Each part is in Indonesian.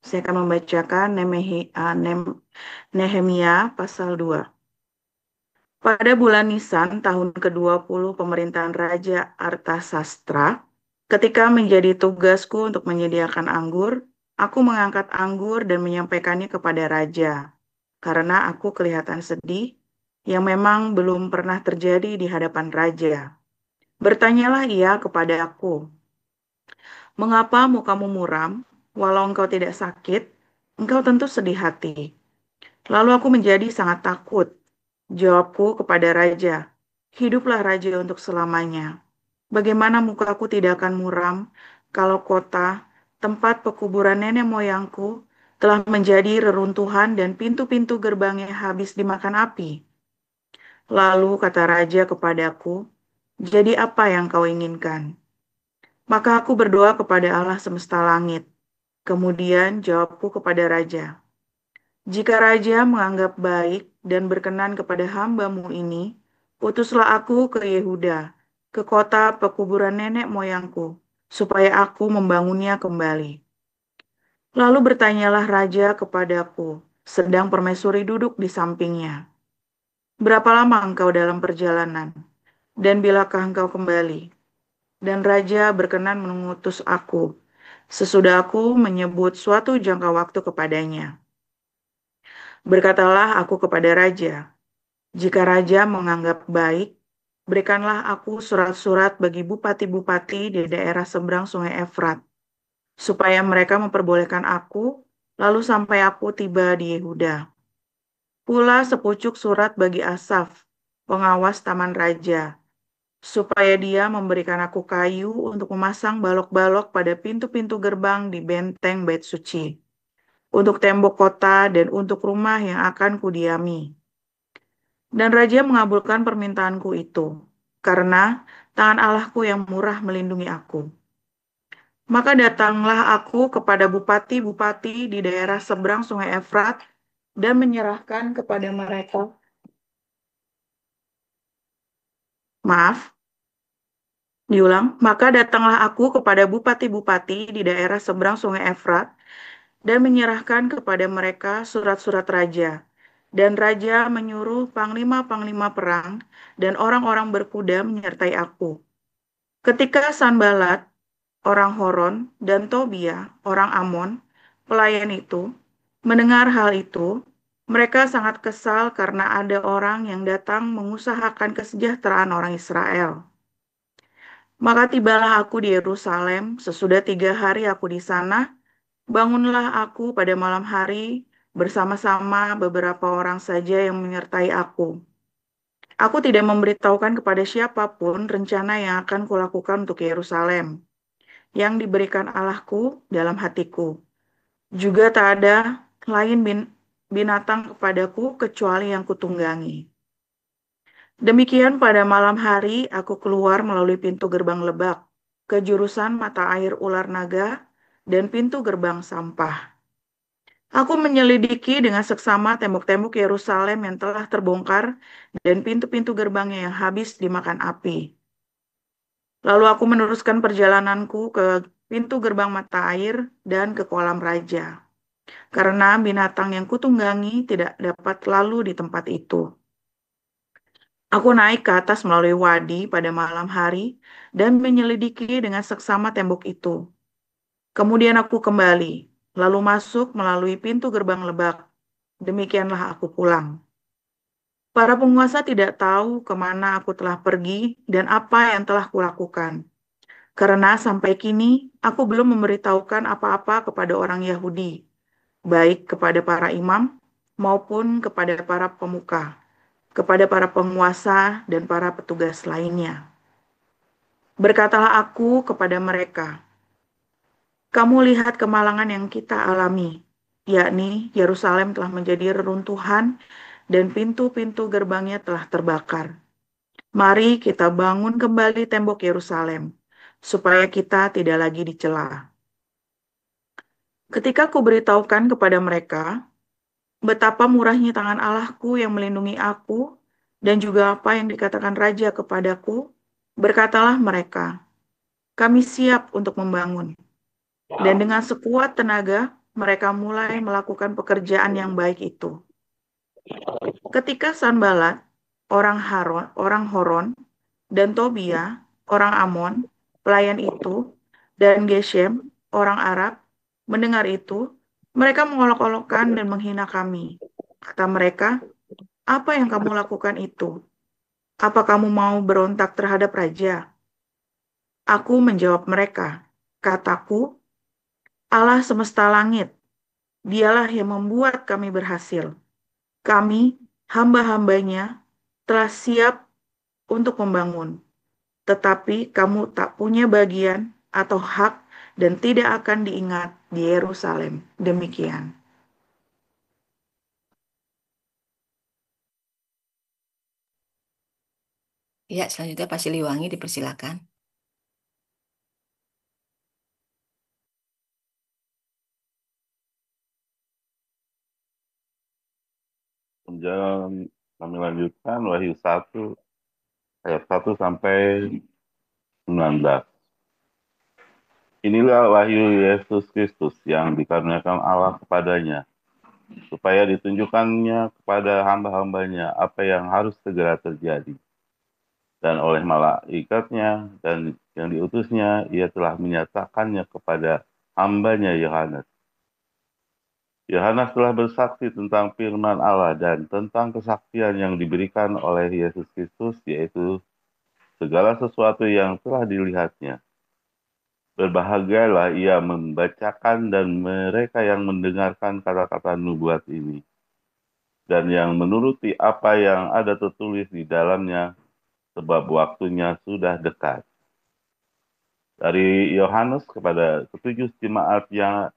Saya akan membacakan Nehemia pasal 2. Pada bulan Nisan tahun ke-20 pemerintahan Raja Artasastra, ketika menjadi tugasku untuk menyediakan anggur, aku mengangkat anggur dan menyampaikannya kepada raja, karena aku kelihatan sedih, yang memang belum pernah terjadi di hadapan raja. Bertanyalah ia kepada aku, "Mengapa mukamu muram? Walau engkau tidak sakit, engkau tentu sedih hati." Lalu aku menjadi sangat takut. Jawabku kepada raja, "Hiduplah raja untuk selamanya. Bagaimana mukaku tidak akan muram kalau kota, tempat pekuburan nenek moyangku, telah menjadi reruntuhan dan pintu-pintu gerbangnya habis dimakan api?" Lalu kata raja kepadaku, "Jadi apa yang kau inginkan?" Maka aku berdoa kepada Allah semesta langit. Kemudian jawabku kepada raja, "Jika raja menganggap baik dan berkenan kepada hamba-Mu ini, utuslah aku ke Yehuda, ke kota pekuburan nenek moyangku, supaya aku membangunnya kembali." Lalu bertanyalah raja kepadaku, sedang permaisuri duduk di sampingnya, "Berapa lama engkau dalam perjalanan? Dan bilakah engkau kembali?" Dan raja berkenan mengutus aku, sesudah aku menyebut suatu jangka waktu kepadanya. Berkatalah aku kepada raja, "Jika raja menganggap baik, berikanlah aku surat-surat bagi bupati-bupati di daerah seberang Sungai Efrat, supaya mereka memperbolehkan aku, lalu sampai aku tiba di Yehuda. Pula sepucuk surat bagi Asaf, pengawas taman raja, supaya dia memberikan aku kayu untuk memasang balok-balok pada pintu-pintu gerbang di benteng bait suci, untuk tembok kota dan untuk rumah yang akan kudiami." Dan raja mengabulkan permintaanku itu, karena tangan Allahku yang murah melindungi aku. Maka datanglah aku kepada bupati-bupati di daerah seberang Sungai Efrat dan menyerahkan kepada mereka. Maaf, diulang. Maka datanglah aku kepada bupati-bupati di daerah seberang Sungai Efrat dan menyerahkan kepada mereka surat-surat raja. Dan raja menyuruh panglima-panglima perang dan orang-orang berkuda menyertai aku. Ketika Sanbalat, orang Horon, dan Tobia, orang Amon, pelayan itu, mendengar hal itu, mereka sangat kesal karena ada orang yang datang mengusahakan kesejahteraan orang Israel. Maka tibalah aku di Yerusalem, sesudah 3 hari aku di sana, bangunlah aku pada malam hari bersama-sama beberapa orang saja yang menyertai aku. Aku tidak memberitahukan kepada siapapun rencana yang akan kulakukan untuk Yerusalem, yang diberikan Allahku dalam hatiku. Juga tak ada lain binatang kepadaku kecuali yang kutunggangi. Demikian pada malam hari aku keluar melalui pintu gerbang Lebak ke jurusan mata air Ular Naga dan pintu gerbang Sampah. Aku menyelidiki dengan seksama tembok-tembok Yerusalem yang telah terbongkar dan pintu-pintu gerbangnya yang habis dimakan api. Lalu aku meneruskan perjalananku ke pintu gerbang mata air dan ke kolam raja, karena binatang yang kutunggangi tidak dapat lalu di tempat itu. Aku naik ke atas melalui wadi pada malam hari dan menyelidiki dengan seksama tembok itu. Kemudian aku kembali, lalu masuk melalui pintu gerbang Lebak. Demikianlah aku pulang. Para penguasa tidak tahu kemana aku telah pergi dan apa yang telah kulakukan. Karena sampai kini aku belum memberitahukan apa-apa kepada orang Yahudi, baik kepada para imam maupun kepada para pemuka, kepada para penguasa dan para petugas lainnya. Berkatalah aku kepada mereka, "Kamu lihat kemalangan yang kita alami, yakni Yerusalem telah menjadi reruntuhan dan pintu-pintu gerbangnya telah terbakar. Mari kita bangun kembali tembok Yerusalem, supaya kita tidak lagi dicela." Ketika ku beritahukan kepada mereka betapa murahnya tangan Allahku yang melindungi aku dan juga apa yang dikatakan raja kepadaku, berkatalah mereka, "Kami siap untuk membangun." Dan dengan sekuat tenaga mereka mulai melakukan pekerjaan yang baik itu. Ketika Sanbalat, orang Horon, dan Tobia, orang Amon, pelayan itu, dan Geshem, orang Arab, mendengar itu, mereka mengolok-olokkan dan menghina kami. Kata mereka, apa yang kamu lakukan itu? Apa kamu mau berontak terhadap raja? Aku menjawab mereka, kataku, Allah semesta langit, dialah yang membuat kami berhasil. Kami, hamba-hambanya, telah siap untuk membangun. Tetapi kamu tak punya bagian atau hak dan tidak akan diingat di Yerusalem. Demikian. Ya, selanjutnya Pak Siliwangi dipersilakan. Kemudian kami lanjutkan Wahyu 1 ayat 1 sampai 19. Inilah wahyu Yesus Kristus yang dikaruniakan Allah kepadanya, supaya ditunjukkannya kepada hamba-hambanya apa yang harus segera terjadi. Dan oleh malaikatnya dan yang diutusnya, ia telah menyatakannya kepada hambanya Yohanes. Yohanes telah bersaksi tentang firman Allah dan tentang kesaksian yang diberikan oleh Yesus Kristus, yaitu segala sesuatu yang telah dilihatnya. Berbahagialah ia membacakan dan mereka yang mendengarkan kata-kata nubuat ini, dan yang menuruti apa yang ada tertulis di dalamnya, sebab waktunya sudah dekat. Dari Yohanes kepada ketujuh jemaat yang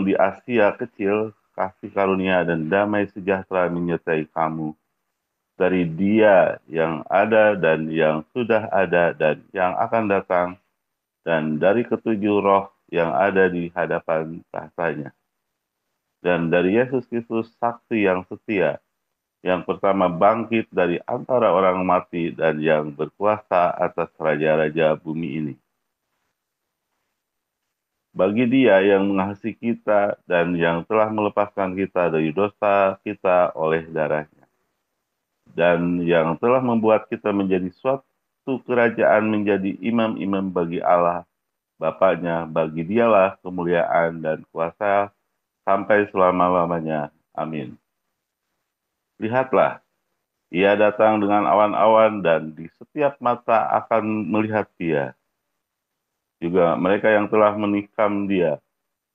di Asia kecil, kasih karunia dan damai sejahtera menyertai kamu. Dari Dia yang ada dan yang sudah ada dan yang akan datang, dan dari ketujuh roh yang ada di hadapan tahtanya. Dan dari Yesus Kristus, saksi yang setia, yang pertama bangkit dari antara orang mati dan yang berkuasa atas raja-raja bumi ini. Bagi Dia yang mengasihi kita dan yang telah melepaskan kita dari dosa kita oleh darahnya, dan yang telah membuat kita menjadi suatu kerajaan, menjadi imam-imam bagi Allah Bapaknya, bagi Dialah kemuliaan dan kuasa sampai selama-lamanya. Amin. Lihatlah, ia datang dengan awan-awan dan di setiap mata akan melihat Dia. Juga mereka yang telah menikam Dia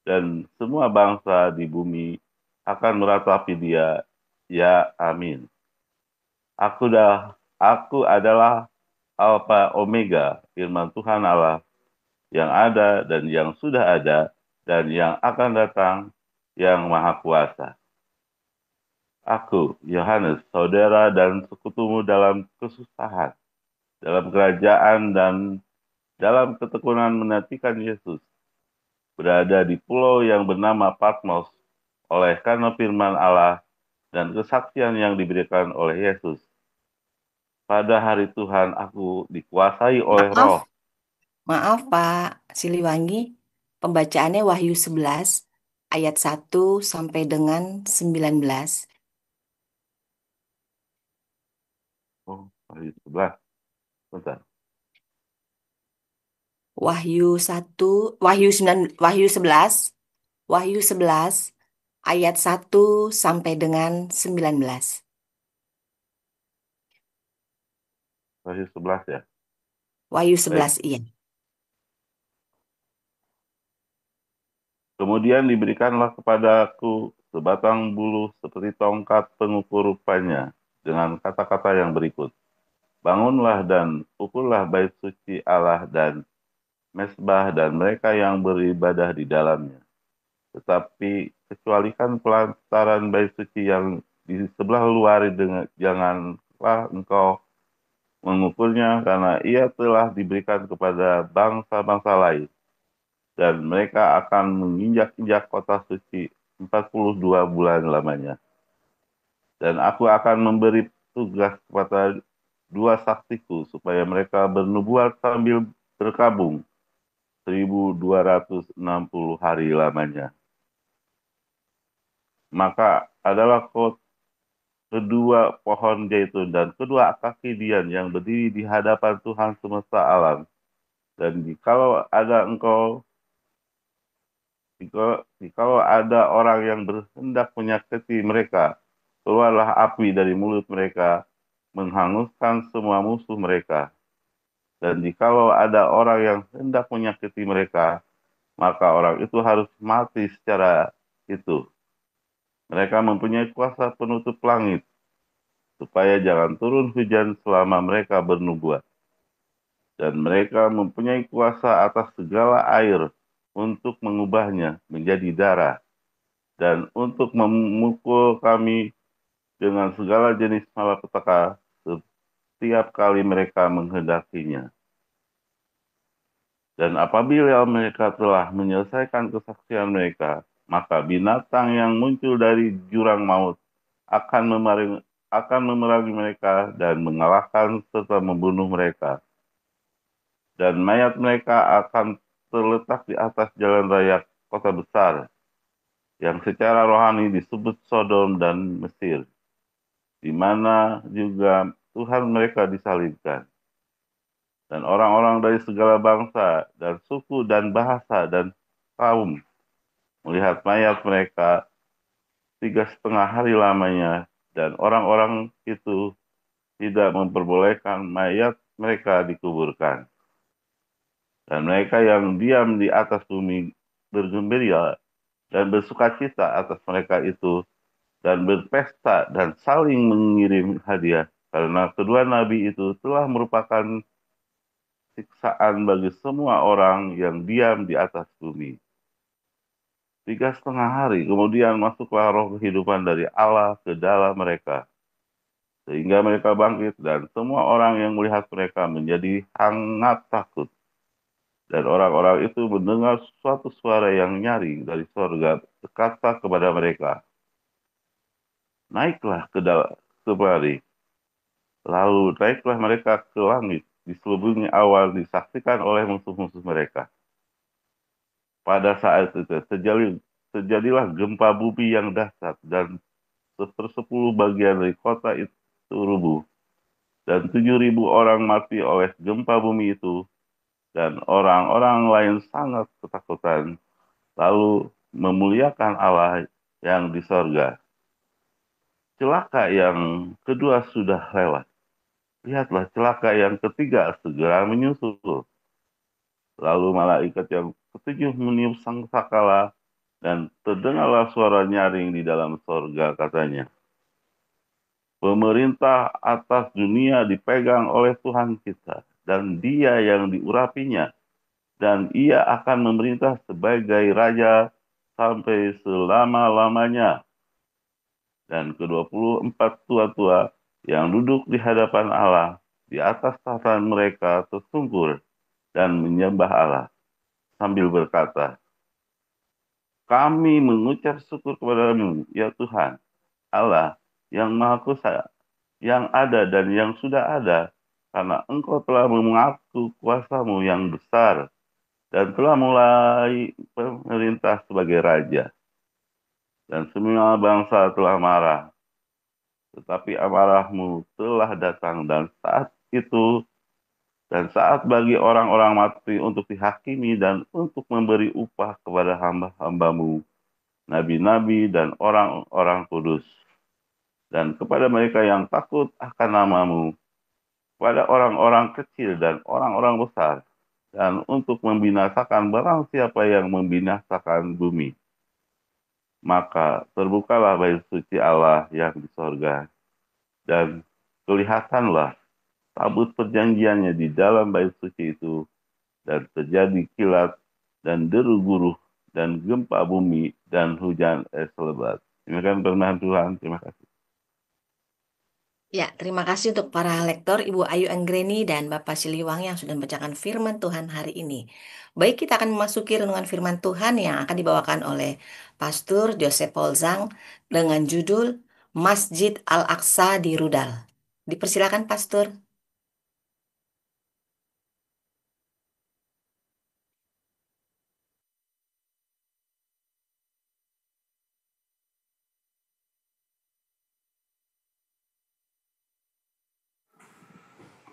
dan semua bangsa di bumi akan meratapi Dia. Ya, amin. Aku adalah Alfa Omega, firman Tuhan Allah, yang ada dan yang sudah ada dan yang akan datang, yang Maha Kuasa. Aku, Yohanes, saudara dan sekutumu dalam kesusahan, dalam kerajaan dan dalam ketekunan menantikan Yesus, berada di pulau yang bernama Patmos, oleh karena firman Allah dan kesaksian yang diberikan oleh Yesus. Pada hari Tuhan aku dikuasai oleh Maaf, roh. maaf Pak Siliwangi. Pembacaannya Wahyu 11 ayat 1 sampai dengan 19. Oh, hari 11. Bentar. Wahyu 1, Wahyu 9, Wahyu 11, Wahyu 11 ayat 1 sampai dengan 19. Hari 11 ya. Wahyu Baik. 11 iya. Kemudian diberikanlah kepadaku sebatang bulu seperti tongkat pengukur rupanya, dengan kata-kata yang berikut. Bangunlah dan pukullah bait suci Allah dan mesbah dan mereka yang beribadah di dalamnya. Tetapi kecualikan pelantaran bait suci yang di sebelah luar, dengan janganlah engkau mengukurnya, karena ia telah diberikan kepada bangsa-bangsa lain, dan mereka akan menginjak-injak kota suci 42 bulan lamanya. Dan aku akan memberi tugas kepada dua saksiku, supaya mereka bernubuat sambil berkabung, 1260 hari lamanya. Maka adalah kedua pohon zaitun dan kedua kaki dian yang berdiri di hadapan Tuhan semesta alam. Dan jikalau ada orang yang berhendak menyakiti mereka, keluarlah api dari mulut mereka, menghanguskan semua musuh mereka. Dan jikalau ada orang yang hendak menyakiti mereka, maka orang itu harus mati secara itu. Mereka mempunyai kuasa penutup langit, supaya jangan turun hujan selama mereka bernubuat. Dan mereka mempunyai kuasa atas segala air untuk mengubahnya menjadi darah, dan untuk memukul kami dengan segala jenis malapetaka setiap kali mereka menghendakinya. Dan apabila mereka telah menyelesaikan kesaksian mereka, maka binatang yang muncul dari jurang maut akan memerangi mereka dan mengalahkan serta membunuh mereka. Dan mayat mereka akan terletak di atas jalan raya kota besar, yang secara rohani disebut Sodom dan Mesir, di mana juga Tuhan mereka disalibkan. Dan orang-orang dari segala bangsa dan suku dan bahasa dan kaum melihat mayat mereka 3,5 hari lamanya, dan orang-orang itu tidak memperbolehkan mayat mereka dikuburkan. Dan mereka yang diam di atas bumi bergembira dan bersukacita atas mereka itu, dan berpesta dan saling mengirim hadiah, karena kedua nabi itu telah merupakan siksaan bagi semua orang yang diam di atas bumi. 3,5 hari kemudian masuklah roh kehidupan dari Allah ke dalam mereka, sehingga mereka bangkit, dan semua orang yang melihat mereka menjadi sangat takut. Dan orang-orang itu mendengar suatu suara yang nyaring dari sorga berkata kepada mereka, naiklah kemari. Lalu naiklah mereka ke langit, diselubungi awan, disaksikan oleh musuh-musuh mereka. Pada saat itu terjadilah gempa bumi yang dahsyat, dan 1/10 dari kota itu rubuh, dan 7.000 orang mati oleh gempa bumi itu, dan orang-orang lain sangat ketakutan, lalu memuliakan Allah yang di sorga. Celaka yang kedua sudah lewat. Lihatlah, celaka yang ketiga segera menyusul. Lalu malaikat yang ketujuh meniup sangkakala, dan terdengarlah suara nyaring di dalam sorga, katanya, pemerintah atas dunia dipegang oleh Tuhan kita, dan Dia yang diurapinya, dan Ia akan memerintah sebagai Raja sampai selama-lamanya. Dan ke-24 tua-tua yang duduk di hadapan Allah, di atas tahta mereka tersungkur dan menyembah Allah, sambil berkata, kami mengucap syukur kepadamu, ya Tuhan, Allah yang Maha Kuasa, yang ada dan yang sudah ada, karena Engkau telah mengaku kuasamu yang besar, dan telah mulai pemerintah sebagai Raja. Dan semua bangsa telah marah, tetapi amarahmu telah datang, dan saat bagi orang-orang mati untuk dihakimi dan untuk memberi upah kepada hamba-hambamu, nabi-nabi dan orang-orang kudus, dan kepada mereka yang takut akan namamu, kepada orang-orang kecil dan orang-orang besar, dan untuk membinasakan barang siapa yang membinasakan bumi. Maka terbukalah bait suci Allah yang di sorga, dan kelihatanlah tabut perjanjiannya di dalam bait suci itu, dan terjadi kilat dan deru guruh dan gempa bumi dan hujan es lebat. Demikian firman Tuhan. Terima kasih. Ya, terima kasih untuk para lektor Ibu Ayu Anggreni dan Bapak Siliwangi yang sudah membacakan firman Tuhan hari ini. Baik, kita akan memasuki renungan firman Tuhan yang akan dibawakan oleh Pastor Joseph Polzang dengan judul Masjid Al-Aqsa di Rudal. Dipersilakan, Pastor.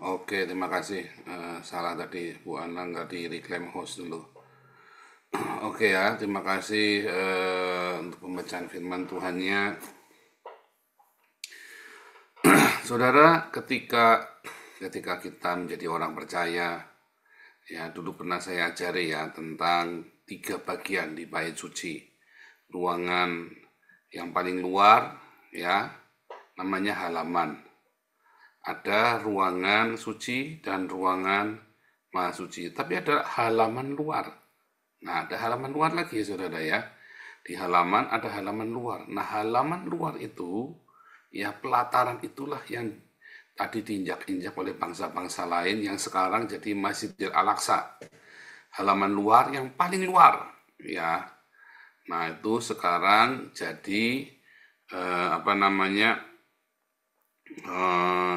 Oke, terima kasih. Salah tadi Bu Ana, nggak di reclaim host dulu. Oke ya, terima kasih untuk pembacaan firman Tuhannya. Saudara, ketika kita menjadi orang percaya, ya dulu pernah saya ajari ya tentang 3 bagian di bait suci. Ruangan yang paling luar, ya, namanya halaman. Ada ruangan suci dan ruangan maha suci, tapi ada halaman luar. Nah, ada halaman luar lagi, saudara ya. Di halaman ada halaman luar. Nah, halaman luar itu, ya pelataran itulah yang tadi diinjak-injak oleh bangsa-bangsa lain yang sekarang jadi Masjidil Al-Aqsa. Halaman luar yang paling luar, ya. Nah, itu sekarang jadi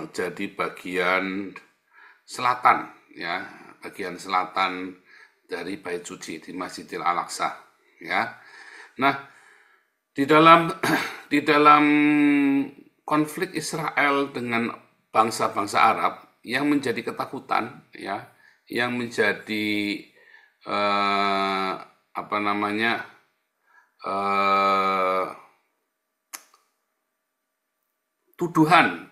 jadi bagian selatan, ya, bagian selatan dari bait suci di Masjidil Al-Aqsa, ya. Nah, di dalam di dalam konflik Israel dengan bangsa-bangsa Arab yang menjadi ketakutan, ya, yang menjadi tuduhan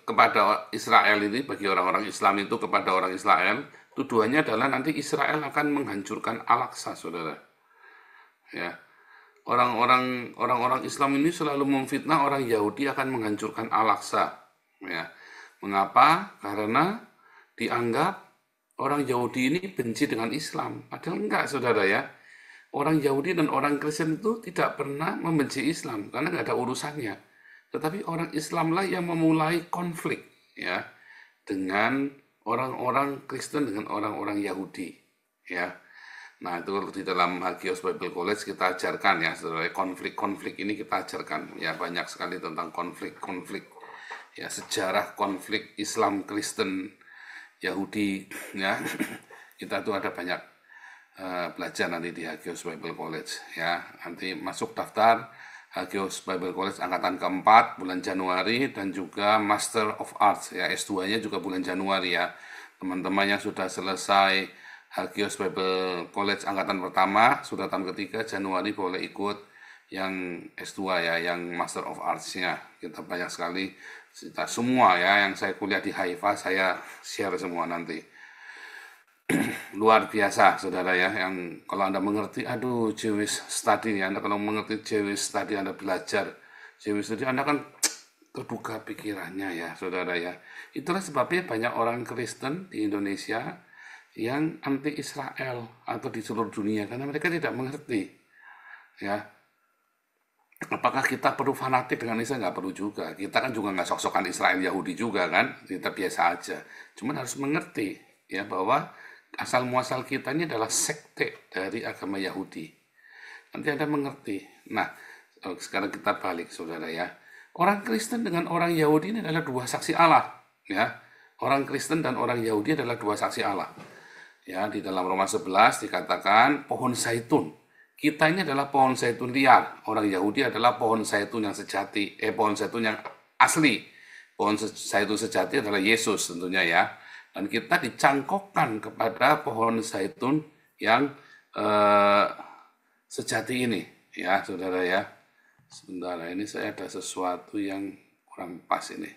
kepada Israel ini, bagi orang-orang Islam itu kepada orang Israel, tuduhannya adalah nanti Israel akan menghancurkan Al-Aqsa, saudara. Ya, orang-orang Islam ini selalu memfitnah orang Yahudi akan menghancurkan Al-Aqsa. Ya, mengapa? Karena dianggap orang Yahudi ini benci dengan Islam. Padahal enggak, saudara ya. Orang Yahudi dan orang Kristen itu tidak pernah membenci Islam karena nggak ada urusannya. Tetapi orang Islamlah yang memulai konflik, ya, dengan orang-orang Kristen dengan orang-orang Yahudi, ya. Nah, itu di dalam Hagios Bible College kita ajarkan ya, saudara, konflik-konflik ini kita ajarkan ya, banyak sekali tentang konflik-konflik, ya, sejarah konflik Islam Kristen Yahudi, ya. Kita tuh ada banyak belajar nanti di Hagios Bible College, ya. Nanti masuk daftar Hagios Bible College angkatan keempat bulan Januari dan juga Master of Arts, ya, S2-nya juga bulan Januari ya. Teman-teman yang sudah selesai Hagios Bible College angkatan pertama, sudah tahun ketiga, Januari boleh ikut yang S2 ya, yang Master of Arts-nya. Kita banyak sekali, kita semua ya, yang saya kuliah di Haifa, saya share semua nanti. Luar biasa, saudara ya, yang kalau Anda mengerti, Jewish study ya, Anda kalau mengerti Jewish study, Anda belajar Jewish study, Anda kan terbuka pikirannya ya, saudara ya. Itulah sebabnya banyak orang Kristen di Indonesia yang anti Israel atau di seluruh dunia, karena mereka tidak mengerti, ya. Apakah kita perlu fanatik dengan Israel? Nggak perlu juga. Kita kan juga nggak sok-sokan Israel Yahudi juga kan, kita biasa aja. Cuman harus mengerti ya bahwa asal muasal kita ini adalah sekte dari agama Yahudi. Nanti Anda mengerti. Nah, sekarang kita balik, saudara ya. Orang Kristen dengan orang Yahudi ini adalah dua saksi Allah, ya. Orang Kristen dan orang Yahudi adalah dua saksi Allah. Ya, di dalam Roma 11 dikatakan pohon zaitun. Kita ini adalah pohon zaitun liar. Orang Yahudi adalah pohon zaitun yang sejati, pohon zaitun yang asli. Pohon zaitun sejati adalah Yesus tentunya ya. Dan kita dicangkokkan kepada pohon zaitun yang sejati ini, ya, saudara ya. Sebentar, ini saya ada sesuatu yang kurang pas ini.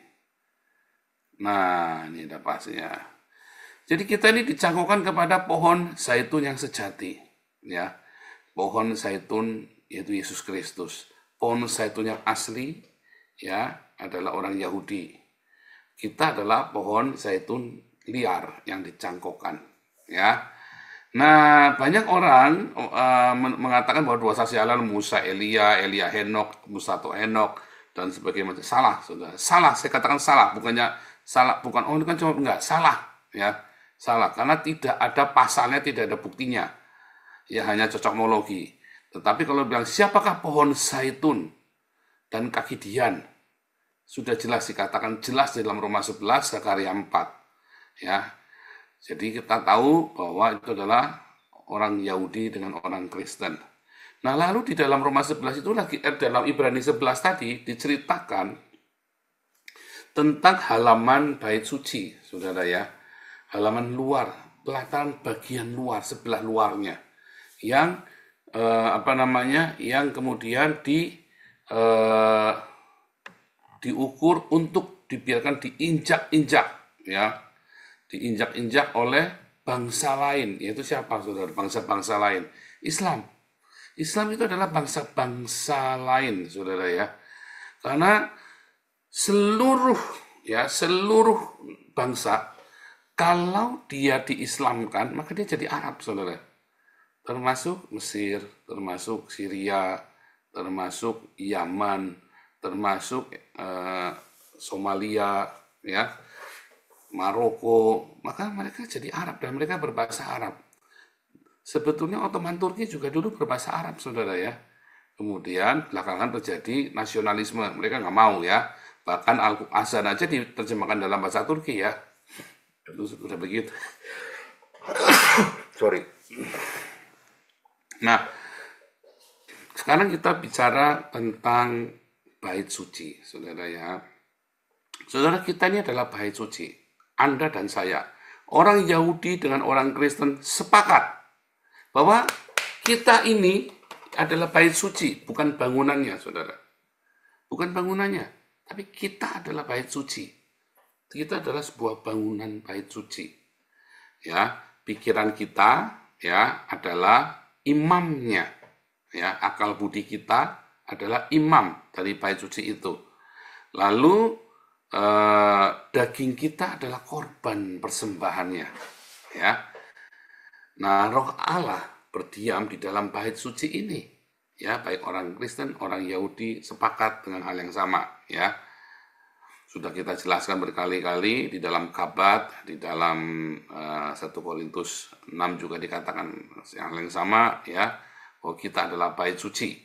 Nah, ini ada pasnya. Jadi kita ini dicangkokkan kepada pohon zaitun yang sejati, ya. Pohon zaitun yaitu Yesus Kristus. Pohon zaitun yang asli, ya, adalah orang Yahudi. Kita adalah pohon zaitun liar yang dicangkokkan, ya. Nah, banyak orang mengatakan bahwa dua saksi Allah Musa, Elia Henok, Musa atau Henok dan sebagainya. Salah, saudara. Salah, saya katakan salah, bukannya salah, bukan ini kan cuma enggak, salah, ya. Salah karena tidak ada pasalnya, tidak ada buktinya. Ya hanya cocokmologi. Tetapi kalau bilang siapakah pohon zaitun dan kaki Dian, sudah jelas dikatakan jelas di dalam Roma 11 Zakaria 4. Ya. Jadi kita tahu bahwa itu adalah orang Yahudi dengan orang Kristen. Nah, lalu di dalam Roma 11 itu lagi dalam Ibrani 11 tadi diceritakan tentang halaman bait suci, saudara ya. Halaman luar, pelataran bagian luar, sebelah luarnya, yang yang kemudian diukur untuk dibiarkan diinjak-injak, ya, diinjak-injak oleh bangsa lain, yaitu siapa, saudara? Bangsa-bangsa lain. Islam itu adalah bangsa-bangsa lain, saudara ya. Karena seluruh bangsa, kalau dia diislamkan, maka dia jadi Arab, saudara. Termasuk Mesir, termasuk Syria, termasuk Yaman, termasuk Somalia, ya, Maroko. Maka mereka jadi Arab dan mereka berbahasa Arab. Sebetulnya Ottoman Turki juga dulu berbahasa Arab, saudara ya. Kemudian belakangan terjadi nasionalisme, mereka nggak mau ya. Bahkan Al-Azan aja diterjemahkan dalam bahasa Turki ya. Itu sudah begitu. Sorry. Nah, sekarang kita bicara tentang bait suci, saudara ya. Saudara, kita ini adalah bait suci. Anda dan saya, orang Yahudi dengan orang Kristen sepakat bahwa kita ini adalah bait suci, bukan bangunannya, saudara. Bukan bangunannya, tapi kita adalah bait suci. Kita adalah sebuah bangunan bait suci. Ya, pikiran kita ya adalah imamnya. Ya, akal budi kita adalah imam dari bait suci itu. Lalu daging kita adalah korban persembahannya. Ya. Nah, Roh Allah berdiam di dalam bait suci ini. Ya, baik orang Kristen, orang Yahudi sepakat dengan hal yang sama, ya. Sudah kita jelaskan berkali-kali di dalam Kabat, di dalam 1 Korintus 6 juga dikatakan hal yang sama, ya, bahwa kita adalah bait suci,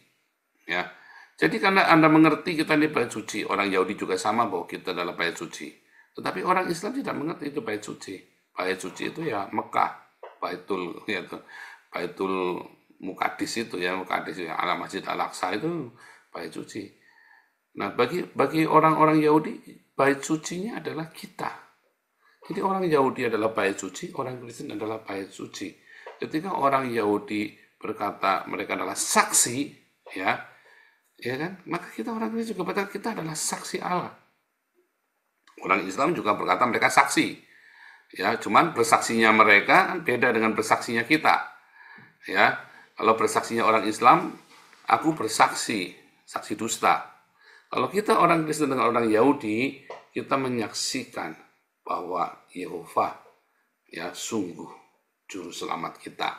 ya. Jadi karena Anda mengerti kita ini bait suci, orang Yahudi juga sama bahwa kita adalah bait suci. Tetapi orang Islam tidak mengerti itu bait suci. Bait suci itu ya Mekah, Baitul Muqaddis itu ya, Muqaddis ya, ala Masjid Al-Aqsa itu bait suci. Nah, bagi orang-orang Yahudi, bait sucinya adalah kita. Jadi orang Yahudi adalah bait suci, orang Kristen adalah bait suci. Ketika orang Yahudi berkata mereka adalah saksi, ya kan? Maka kita orang Kristen juga berkata kita adalah saksi Allah. Orang Islam juga berkata mereka saksi. Ya, cuman bersaksinya mereka kan beda dengan bersaksinya kita. Ya, kalau bersaksinya orang Islam, aku bersaksi, saksi dusta. Kalau kita orang Kristen dengan orang Yahudi, kita menyaksikan bahwa Yehova ya sungguh juru selamat kita.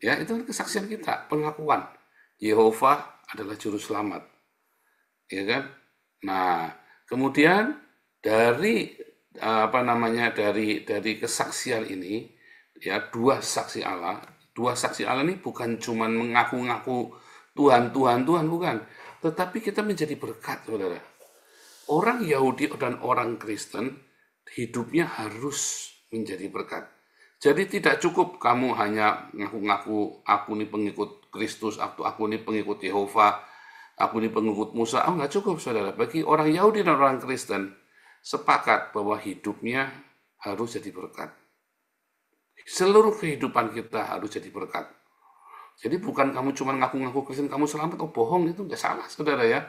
Ya, itu kesaksian kita, pengakuan Yehova adalah juru selamat. Ya kan? Nah, kemudian dari dari kesaksian ini ya dua saksi Allah ini bukan cuma mengaku-ngaku Tuhan bukan, tetapi kita menjadi berkat, saudara. Orang Yahudi dan orang Kristen hidupnya harus menjadi berkat. Jadi tidak cukup kamu hanya ngaku-ngaku aku ini pengikut Kristus, aku ini pengikut Yehova, aku ini pengikut Musa. Nggak cukup, saudara. Bagi orang Yahudi dan orang Kristen sepakat bahwa hidupnya harus jadi berkat. Seluruh kehidupan kita harus jadi berkat. Jadi bukan kamu cuma ngaku-ngaku Kristen kamu selamat, bohong, itu nggak salah, saudara ya.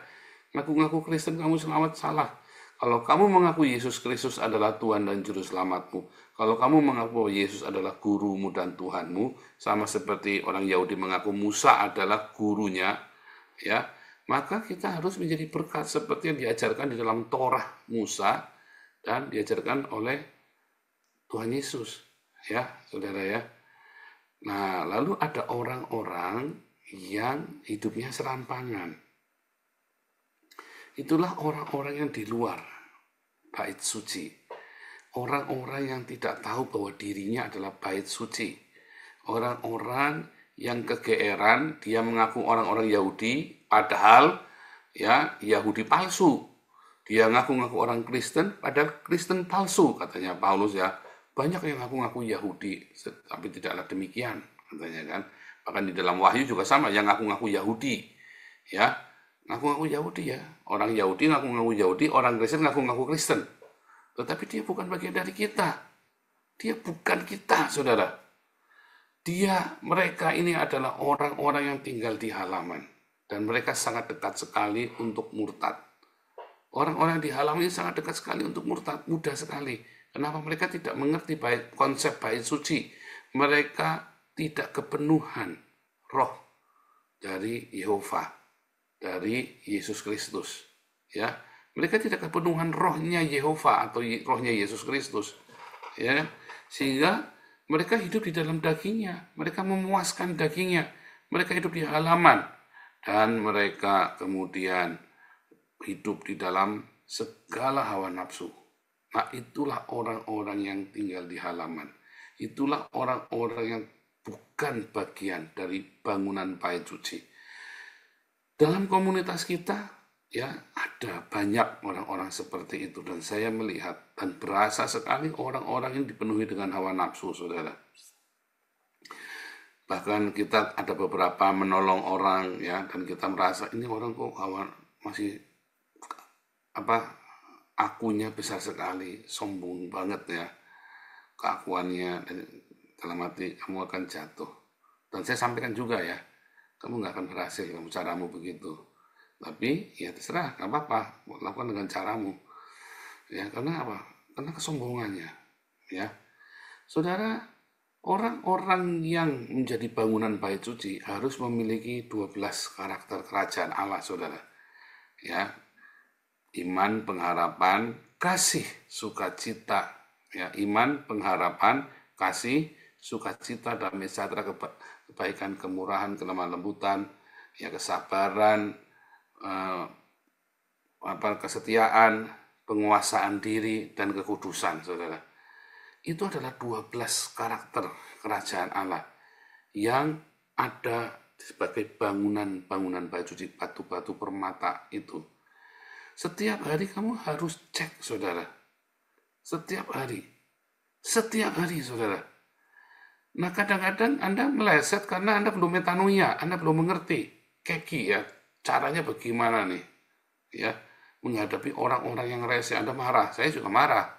Ngaku-ngaku Kristen kamu selamat, salah. Kalau kamu mengaku Yesus Kristus adalah Tuhan dan Juru Selamatmu, kalau kamu mengaku Yesus adalah gurumu dan Tuhanmu, sama seperti orang Yahudi mengaku Musa adalah gurunya, ya, maka kita harus menjadi berkat seperti yang diajarkan di dalam Torah Musa dan diajarkan oleh Tuhan Yesus, ya, saudara ya. Nah, lalu ada orang-orang yang hidupnya serampangan. Itulah orang-orang yang di luar bait suci. Orang-orang yang tidak tahu bahwa dirinya adalah bait suci. Orang-orang yang kegeeran, dia mengaku orang-orang Yahudi, padahal ya Yahudi palsu. Dia ngaku-ngaku orang Kristen, padahal Kristen palsu, katanya Paulus ya. Banyak yang ngaku-ngaku Yahudi, tapi tidaklah demikian, katanya kan. Bahkan di dalam Wahyu juga sama, yang ngaku-ngaku Yahudi, ya. ngaku-ngaku Yahudi ya. Orang Yahudi ngaku-ngaku Yahudi, orang Kristen ngaku-ngaku Kristen. Tetapi dia bukan bagian dari kita. Dia bukan kita, saudara. Mereka ini adalah orang-orang yang tinggal di halaman. Dan mereka sangat dekat sekali untuk murtad. Orang-orang di halaman ini sangat dekat sekali untuk murtad, mudah sekali. Kenapa mereka tidak mengerti konsep bait suci? Mereka tidak kepenuhan roh dari Yehova, dari Yesus Kristus. Ya, mereka tidak kepenuhan rohnya Yehova atau rohnya Yesus Kristus. Ya, sehingga mereka hidup di dalam dagingnya, mereka memuaskan dagingnya, mereka hidup di halaman, dan mereka kemudian hidup di dalam segala hawa nafsu. Nah, itulah orang-orang yang tinggal di halaman. Itulah orang-orang yang bukan bagian dari bangunan bait suci. Dalam komunitas kita, ya, ada banyak orang-orang seperti itu, dan saya melihat dan berasa sekali orang-orang yang dipenuhi dengan hawa nafsu, saudara. Bahkan kita ada beberapa menolong orang, ya, dan kita merasa ini orang kok masih akunya besar sekali, sombong banget ya keakuannya, dalam hati kamu akan jatuh. Dan saya sampaikan juga ya, kamu nggak akan berhasil kamu caramu begitu. Tapi ya terserah, nggak apa-apa, lakukan dengan caramu. Ya, karena apa? Karena kesombongannya. Ya, saudara, orang-orang yang menjadi bangunan bait suci harus memiliki 12 karakter kerajaan Allah, saudara. Ya, iman, pengharapan, kasih, sukacita. Ya, iman, pengharapan, kasih, sukacita, damai sejahtera, kebaikan, kemurahan, kelemah lembutan, ya, kesabaran, kesetiaan, penguasaan diri, dan kekudusan, saudara. Itu adalah 12 karakter kerajaan Allah yang ada sebagai bangunan bait suci, batu-batu permata itu. Setiap hari kamu harus cek, saudara. Setiap hari, saudara. Nah, kadang-kadang Anda meleset karena Anda belum metanoia, Anda belum mengerti. Keki ya, caranya bagaimana nih? Ya, menghadapi orang-orang yang rese. Anda marah, saya juga marah.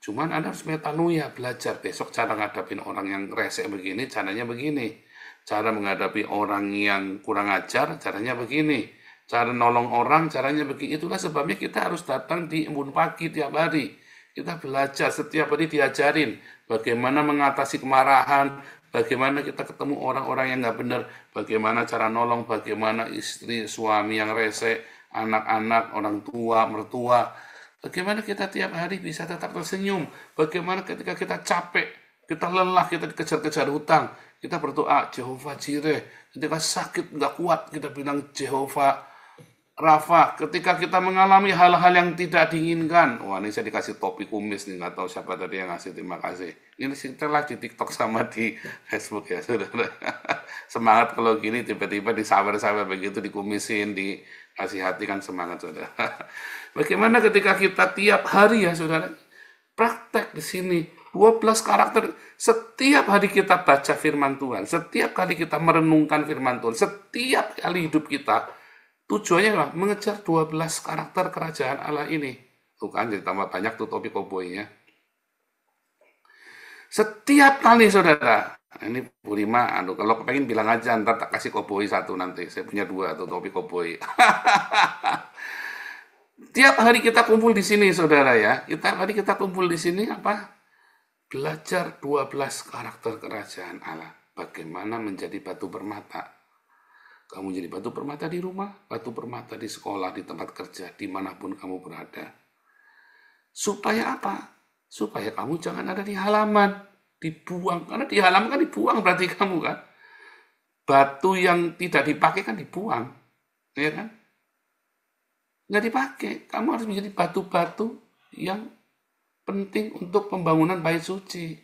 Cuman Anda harus metanoia, belajar besok cara ngadapin orang yang rese begini, caranya begini. Cara menghadapi orang yang kurang ajar, caranya begini. Cara nolong orang, caranya begini. Itulah sebabnya kita harus datang di embun pagi tiap hari. Kita belajar setiap hari, diajarin bagaimana mengatasi kemarahan, bagaimana kita ketemu orang-orang yang nggak benar, bagaimana cara nolong, bagaimana istri, suami yang rese, anak-anak, orang tua, mertua. Bagaimana kita tiap hari bisa tetap tersenyum, bagaimana ketika kita capek, kita lelah, kita dikejar-kejar hutang, kita berdoa, Jehovah Jireh. Ketika sakit, nggak kuat, kita bilang Jehovah Rafa. Ketika kita mengalami hal-hal yang tidak diinginkan, wah ini saya dikasih topi kumis nih, nggak tahu siapa tadi yang ngasih, terima kasih. Ini setelah di TikTok sama di Facebook ya, saudara. Semangat kalau gini tiba-tiba disawer-sawer begitu, dikumisin, dikasih hati, kan semangat, saudara. Bagaimana ketika kita tiap hari ya, saudara, praktek di sini 12 karakter. Setiap hari kita baca firman Tuhan, setiap kali kita merenungkan firman Tuhan, setiap kali hidup kita, tujuannya adalah mengejar 12 karakter kerajaan Allah ini. Tuh kan, jadi tambah banyak tuh topi koboi-nya. Setiap kali, saudara. Ini Bu Rima, kalau kepengen bilang aja, ntar tak kasih koboi satu nanti. Saya punya 2 tuh topi koboi. Tiap hari kita kumpul di sini, saudara ya. Tiap hari kita kumpul di sini apa? Belajar 12 karakter kerajaan Allah. Bagaimana menjadi batu permata. Kamu jadi batu permata di rumah, batu permata di sekolah, di tempat kerja, dimanapun kamu berada. Supaya apa? Supaya kamu jangan ada di halaman, dibuang. Karena di halaman kan dibuang berarti kamu kan. Batu yang tidak dipakai kan dibuang. Ya kan? Nggak dipakai. Kamu harus menjadi batu-batu yang penting untuk pembangunan bait suci.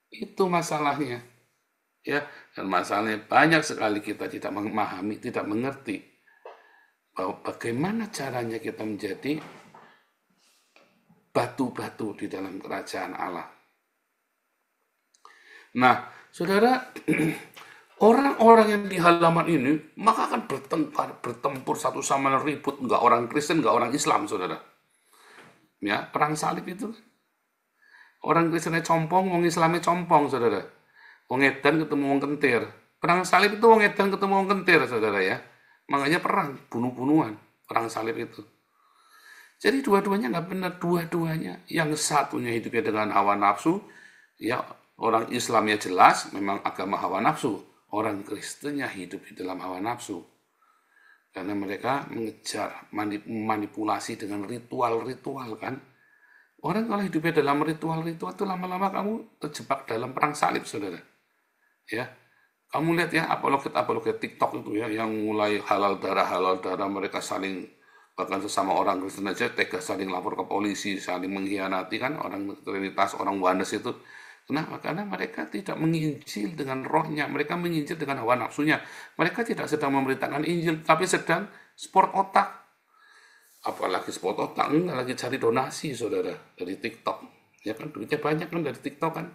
Itu masalahnya. Ya, dan masalahnya banyak sekali kita tidak memahami, tidak mengerti bahwa bagaimana caranya kita menjadi batu-batu di dalam kerajaan Allah. Nah, saudara, Orang-orang yang di halaman ini maka akan bertengkar, bertempur satu sama lain, ribut, nggak orang Kristen, nggak orang Islam, saudara. Ya, perang salib itu orang Kristennya compong, wong Islamnya compong, saudara. Wong edan ketemu wong kentir. Perang salib itu wong edan ketemu wong kentir, saudara ya. Makanya perang, bunuh-bunuhan, perang salib itu. Jadi dua-duanya nggak benar, dua-duanya. Yang satunya hidupnya dengan hawa nafsu, ya orang Islamnya jelas memang agama hawa nafsu. Orang Kristennya hidup di dalam hawa nafsu. Karena mereka mengejar, manipulasi dengan ritual-ritual kan. Orang kalau hidupnya dalam ritual-ritual itu lama-lama kamu terjebak dalam perang salib, saudara. Ya, kamu lihat ya apologet TikTok itu ya, yang mulai halal darah mereka saling, bahkan sesama orang Kristen aja tega saling lapor ke polisi, saling mengkhianati kan, orang Trinitas, orang Oneness itu. Kenapa? Karena mereka tidak menginjil dengan rohnya, mereka menginjil dengan hawa nafsunya. Mereka tidak sedang memberitakan Injil, tapi sedang sport otak. Apalagi sport otak, enggak lagi cari donasi, saudara, dari TikTok. Ya kan, duitnya banyak kan dari TikTok kan.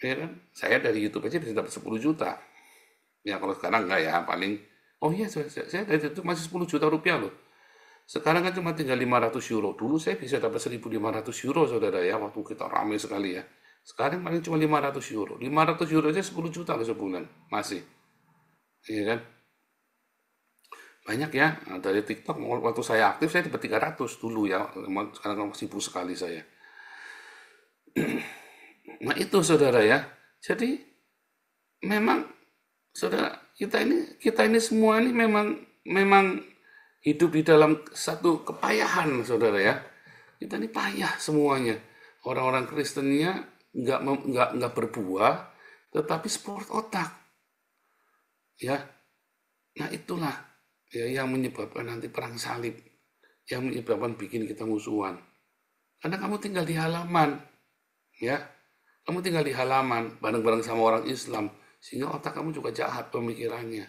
Ya kan? Saya dari YouTube aja bisa dapat 10 juta. Ya kalau sekarang enggak ya, paling, oh iya, saya dari YouTube masih 10 juta rupiah loh. Sekarang kan cuma tinggal 500 euro. Dulu saya bisa dapat 1.500 euro, saudara ya, waktu kita ramai sekali ya. Sekarang paling cuma 500 euro. 500 euro aja 10 juta loh sebulan. Masih. Iya kan? Banyak ya. Nah, dari TikTok, waktu saya aktif, saya dapat 300 dulu ya. Sekarang sibuk sekali saya. Nah itu saudara ya. Jadi memang saudara, kita ini semua ini memang hidup di dalam satu kepayahan, saudara ya. Kita ini payah semuanya. Orang-orang Kristennya nggak berbuah, tetapi sport otak. Ya, nah itulah ya yang menyebabkan nanti perang salib, yang menyebabkan bikin kita musuhan. Karena kamu tinggal di halaman, ya, kamu tinggal di halaman bareng-bareng sama orang Islam, sehingga otak kamu juga jahat pemikirannya.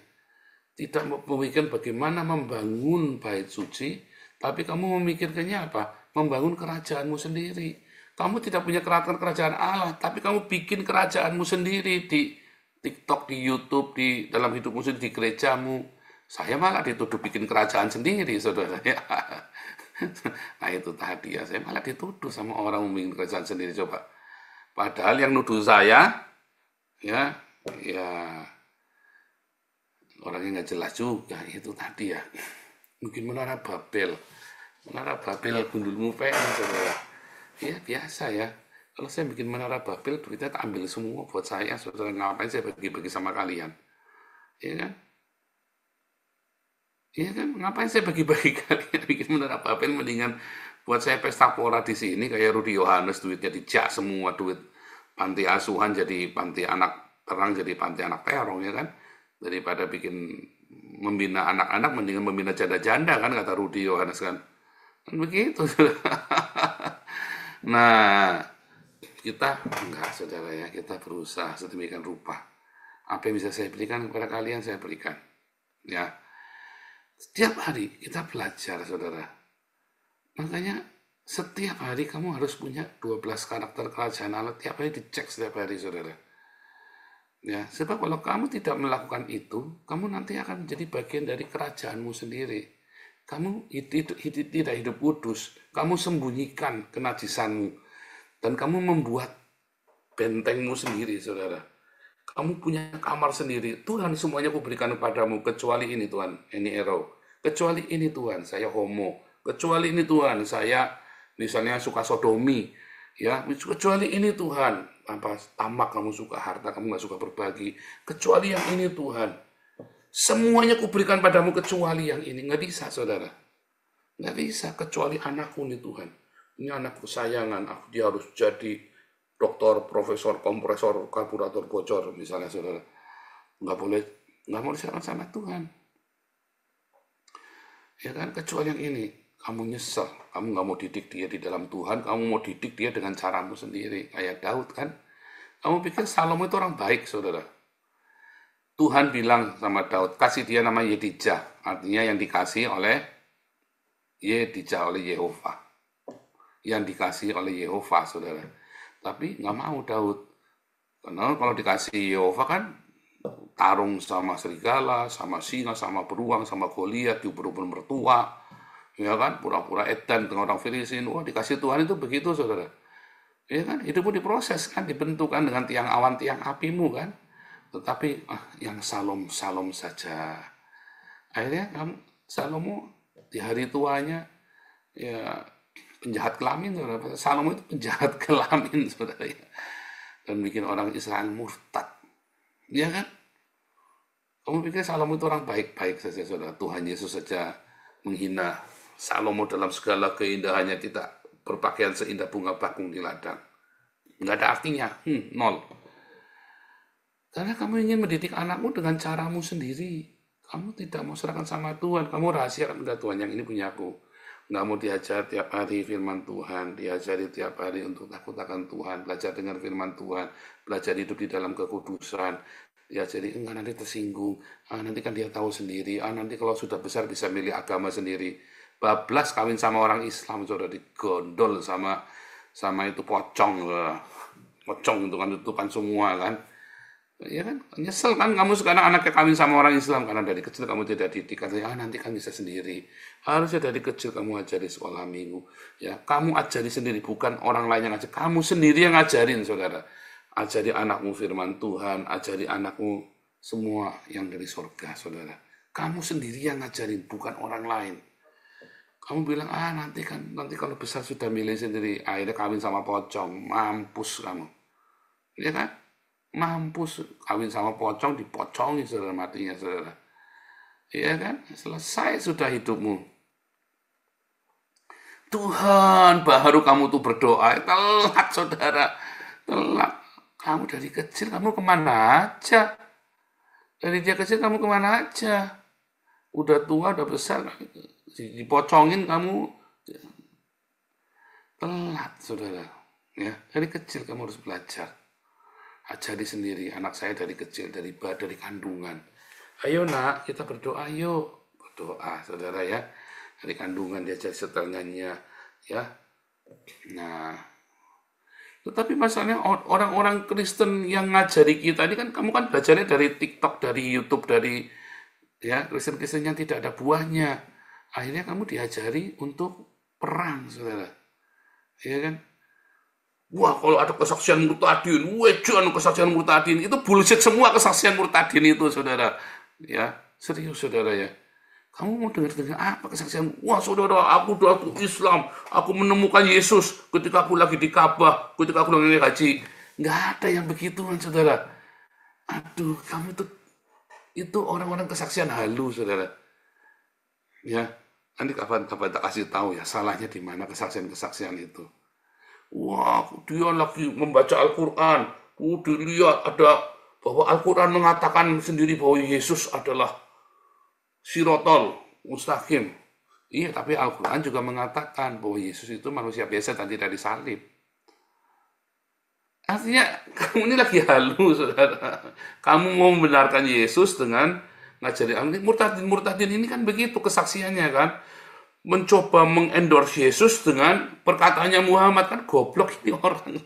Tidak memikirkan bagaimana membangun bait suci, tapi kamu memikirkannya apa? Membangun kerajaanmu sendiri. Kamu tidak punya kerajaan Allah, tapi kamu bikin kerajaanmu sendiri di TikTok, di YouTube, di dalam hidupmu sendiri, di gerejamu. Saya malah dituduh bikin kerajaan sendiri, saudara. Nah itu tadi ya, saya malah dituduh sama orang bikin kerajaan sendiri, coba. Padahal yang nuduh saya, ya orangnya nggak jelas juga, itu tadi ya. Mungkin Menara Babel gundulmu pengen, saudara. Ya biasa ya. Kalau saya bikin Menara Babel, duitnya tak ambil semua buat saya, saudara. Ngapain saya bagi-bagi sama kalian? Iya kan? Iya kan? Ngapain saya bagi-bagi kalian bikin Menara Babel? Mendingan buat saya pesta pora di sini kayak Rudi Yohanes, duitnya dijak semua, duit panti asuhan jadi panti anak terang, jadi panti anak terong ya kan? Daripada membina anak-anak, mendingan membina janda-janda kan, kata Rudi Yohanes kan. Kan begitu. Nah, kita enggak, saudara ya, kita berusaha sedemikian rupa. Apa yang bisa saya berikan kepada kalian, saya berikan. Ya, setiap hari kita belajar, saudara. Makanya setiap hari kamu harus punya 12 karakter kerajaan Allah. Tiap hari dicek setiap hari, saudara. Ya, sebab kalau kamu tidak melakukan itu, kamu nanti akan menjadi bagian dari kerajaanmu sendiri. Kamu tidak hidup kudus, kamu sembunyikan kenajisanmu, dan kamu membuat bentengmu sendiri, saudara. Kamu punya kamar sendiri. Tuhan, semuanya kuberikan kepadamu, kecuali ini Tuhan, ini arrow. Kecuali ini Tuhan, saya homo. Kecuali ini Tuhan, saya misalnya suka sodomi. Ya, kecuali ini Tuhan, apa tamak, kamu suka harta, kamu nggak suka berbagi. Kecuali yang ini Tuhan. Semuanya kuberikan padamu kecuali yang ini. Nggak bisa, saudara. Nggak bisa, kecuali anakku nih Tuhan. Ini anakku kesayangan, dia harus jadi doktor, profesor, kompresor, karburator bocor, misalnya, saudara. Nggak mau diserahkan sama Tuhan. Ya kan, kecuali yang ini. Kamu nyesel, kamu nggak mau didik dia di dalam Tuhan, kamu mau didik dia dengan caramu sendiri. Kayak Daud kan. Kamu pikir Salomo itu orang baik, saudara. Tuhan bilang sama Daud, kasih dia nama Yedijah, artinya yang dikasih oleh Yedijah, oleh Yehova. Yang dikasih oleh Yehova, saudara. Tapi nggak mau Daud. Karena kalau dikasih Yehova kan, tarung sama serigala, sama singa, sama beruang, sama Goliat, diuber-uber mertua, ya kan, pura-pura edan dengan orang Filistin. Wah, dikasih Tuhan itu begitu, saudara. Ya kan, hidupmu diproses kan, dibentukkan dengan tiang awan, tiang apimu kan. Tetapi yang salom-salom saja. Akhirnya Salomo di hari tuanya ya penjahat kelamin, saudara. Salomo itu penjahat kelamin, saudara. Dan bikin orang Israel murtad. Ya kan? Kamu pikir Salomo itu orang baik-baik saja, saudara. Tuhan Yesus saja menghina Salomo dalam segala keindahannya, tidak berpakaian seindah bunga bakung di ladang. Nggak ada artinya, nol. Karena kamu ingin mendidik anakmu dengan caramu sendiri. Kamu tidak mau serahkan sama Tuhan. Kamu rahasiakan, enggak, Tuhan yang ini punya aku. Nggak mau diajar tiap hari firman Tuhan. Diajari tiap hari untuk takut akan Tuhan. Belajar dengar firman Tuhan. Belajar hidup di dalam kekudusan. Diajari, enggak, nanti tersinggung. Nanti kan dia tahu sendiri. Nanti kalau sudah besar bisa milih agama sendiri. Bablas kawin sama orang Islam, sudah digondol sama itu pocong. Pocong itu kan tutupan semua kan. Ya kan, nyesel kan kamu sekarang anaknya kawin sama orang Islam karena dari kecil kamu tidak dididik. Katanya, nanti kan bisa sendiri. Harusnya dari kecil kamu ajari sekolah minggu. Ya, kamu ajari sendiri, bukan orang lain yang ajari. Kamu sendiri yang ngajarin, saudara. Ajari anakmu firman Tuhan, ajari anakmu semua yang dari surga, saudara. Kamu sendiri yang ngajarin, bukan orang lain. Kamu bilang, nanti kalau besar sudah milih sendiri, akhirnya kawin sama pocong, mampus kamu. Ya kan? Mampus, kawin sama pocong, dipocongi, saudara, matinya, saudara. Ya kan? Selesai sudah hidupmu. Tuhan, baru kamu tuh berdoa, telat, saudara. Telat. Kamu dari kecil, kamu kemana aja? Dari dia kecil, kamu kemana aja? Udah tua, udah besar, dipocongin kamu. Telat, saudara. Ya, dari kecil kamu harus belajar. Ajari sendiri, anak saya dari kecil, dari kandungan. Ayo nak, kita berdoa, yuk. Berdoa, saudara ya. Dari kandungan diajari setelnya, ya. Nah, tetapi masalahnya orang-orang Kristen yang ngajari kita ini kan, kamu kan belajarnya dari TikTok, dari YouTube, dari ya Kristen-Kristen yang tidak ada buahnya. Akhirnya kamu diajari untuk perang, saudara. Ya kan? Wah, kalau ada kesaksian murtadin, wejan kesaksian murtadin, itu bullshit semua kesaksian murtadin itu, saudara. Ya, serius, saudara ya. Kamu mau dengar apa kesaksian? Wah, saudara, aku Islam, aku menemukan Yesus ketika aku lagi di Ka'bah, ketika aku lagi haji. Nggak ada yang begituan, saudara. Aduh, kamu itu orang-orang kesaksian halu, saudara. Ya, nanti kapan-kapan tak kasih tahu ya, salahnya di mana kesaksian-kesaksian itu. Wah, dia lagi membaca Al-Quran. Dilihat ada bahwa Al-Quran mengatakan sendiri bahwa Yesus adalah Sirotol Mustaqim. Iya, tapi Al-Quran juga mengatakan bahwa Yesus itu manusia biasa dan tidak disalib. Artinya, kamu ini lagi halu, saudara. Kamu mau membenarkan Yesus dengan ngajari murtadin ini kan begitu kesaksiannya kan. Mencoba mengendorse Yesus dengan perkataannya Muhammad, kan goblok ini orang,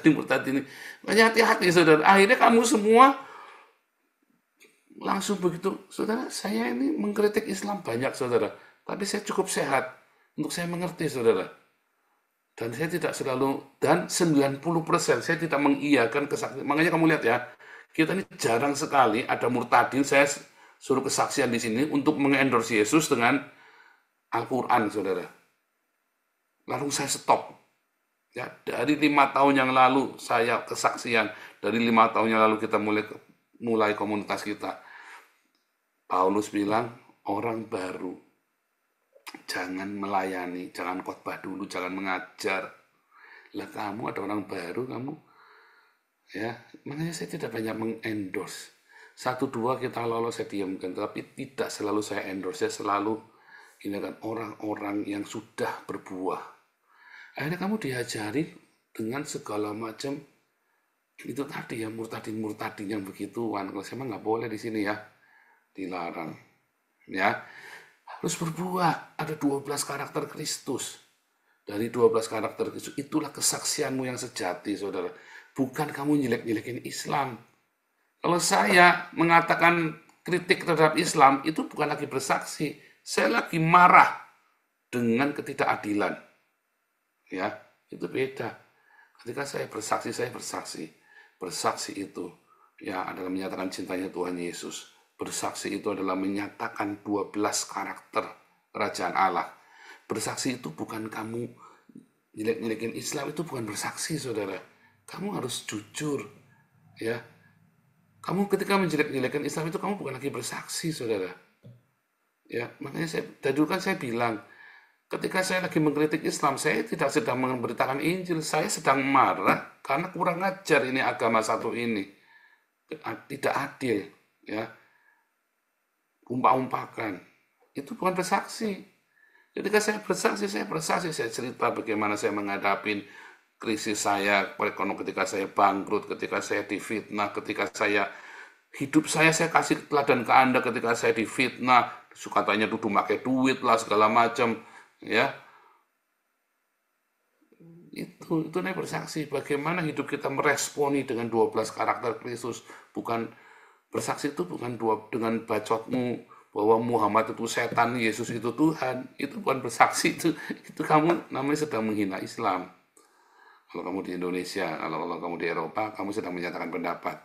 murtad ini. Makanya hati-hati, saudara. Akhirnya kamu semua langsung begitu. Saudara, saya ini mengkritik Islam banyak, saudara. Tapi saya cukup sehat untuk saya mengerti, saudara. Dan saya tidak selalu, dan 90% saya tidak mengiyakan kesaksian. Makanya kamu lihat ya, kita ini jarang sekali ada murtadin, saya suruh kesaksian di sini untuk mengendorse Yesus dengan Al-Quran, saudara. Lalu saya stop. Ya, dari 5 tahun yang lalu saya kesaksian. Dari 5 tahun yang lalu kita mulai komunitas kita. Paulus bilang, orang baru jangan melayani, jangan khotbah dulu, jangan mengajar. Lah kamu ada orang baru, kamu ya, makanya saya tidak banyak mengendorse. 1-2 kita lolos saya diamkan, tapi tidak selalu saya endorse, saya selalu ini kan orang-orang yang sudah berbuah. Akhirnya kamu diajari dengan segala macam itu tadi ya, murtadin yang begituan. Kalau saya mah nggak boleh di sini ya, dilarang. Ya, harus berbuah. Ada 12 karakter Kristus. Dari 12 karakter Kristus itulah kesaksianmu yang sejati, saudara. Bukan kamu nyelek-nyelekin Islam. Kalau saya mengatakan kritik terhadap Islam, itu bukan lagi bersaksi. Saya lagi marah dengan ketidakadilan. Ya, itu beda. Ketika saya bersaksi, saya bersaksi. Bersaksi itu ya adalah menyatakan cintanya Tuhan Yesus. Bersaksi itu adalah menyatakan 12 karakter kerajaan Allah. Bersaksi itu bukan kamu nyelek-nyelekin Islam, itu bukan bersaksi, saudara. Kamu harus jujur. Ya, kamu ketika menjelek-jelekan Islam itu kamu bukan lagi bersaksi, saudara. Ya, makanya dulu kan saya bilang, ketika saya lagi mengkritik Islam, saya tidak sedang memberitakan Injil, saya sedang marah karena kurang ajar ini agama satu ini, tidak adil, ya, umpah-umpakan. Itu bukan bersaksi. Ketika saya bersaksi, saya cerita bagaimana saya menghadapi krisis saya, ketika saya bangkrut, ketika saya difitnah, ketika hidup saya kasih teladan ke Anda ketika saya difitnah, katanya duduk pakai duit lah segala macam, ya. Itu nih bersaksi bagaimana hidup kita meresponi dengan 12 karakter Kristus. Bukan bersaksi itu bukan dengan bacotmu bahwa Muhammad itu setan, Yesus itu Tuhan. Itu bukan bersaksi, itu kamu namanya sedang menghina Islam. Kalau kamu di Indonesia, kalau kamu di Eropa, kamu sedang menyatakan pendapat.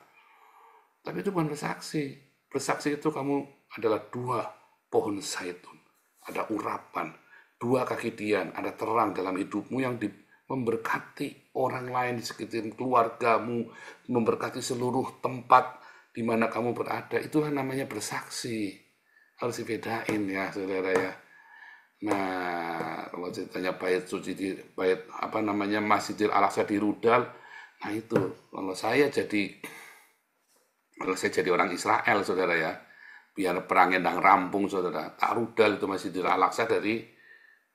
Tapi itu bukan bersaksi. Bersaksi itu kamu adalah 2 pohon zaitun. Ada urapan, 2 kaki dian, ada terang dalam hidupmu yang memberkati orang lain di sekitar keluargamu, memberkati seluruh tempat di mana kamu berada. Itulah namanya bersaksi. Harus dibedain ya, saudara ya. Nah, kalau ceritanya bait suci Masjidil Al-Aqsa di rudal, nah itu kalau saya jadi orang Israel, saudara ya, biar perang endang rampung, saudara, tak rudal itu Masjidil Al-Aqsa dari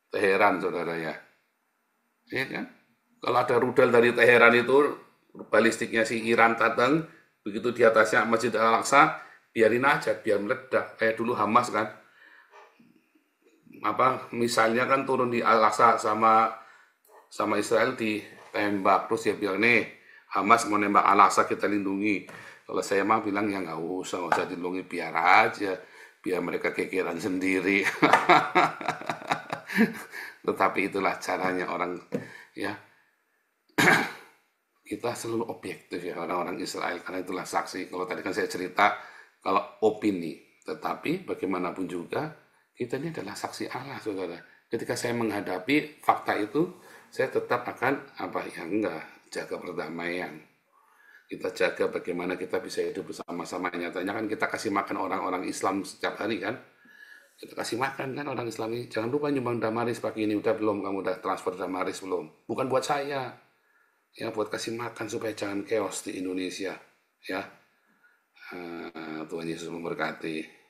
Teheran, saudara ya. Ya kan? Kalau ada rudal dari Teheran itu, balistiknya si Iran datang, begitu di atasnya Masjid Al-Aqsa, biarin aja, biar meledak. Kayak dulu Hamas kan, misalnya kan turun di Al-Aqsa sama Israel ditembak, terus dia bilang, nih Hamas mau nembak Al-Aqsa, kita lindungi. Kalau saya mah bilang ya nggak usah dilindungi, biar aja, biar mereka kekiran sendiri. Tetapi itulah caranya orang, ya. Kita selalu objektif ya orang-orang Israel, karena itulah saksi. Kalau tadi kan saya cerita kalau opini, tetapi bagaimanapun juga kita ini adalah saksi Allah, saudara. Ketika saya menghadapi fakta itu, saya tetap akan jaga perdamaian. Kita jaga bagaimana kita bisa hidup bersama-sama. Nyatanya kan kita kasih makan orang-orang Islam setiap hari kan. Kita kasih makan kan orang Islam ini. Jangan lupa nyumbang Damaris pagi ini. Udah belum? Kamu udah transfer Damaris belum? Bukan buat saya. Ya, buat kasih makan supaya jangan chaos di Indonesia. Ya, Tuhan Yesus memberkati.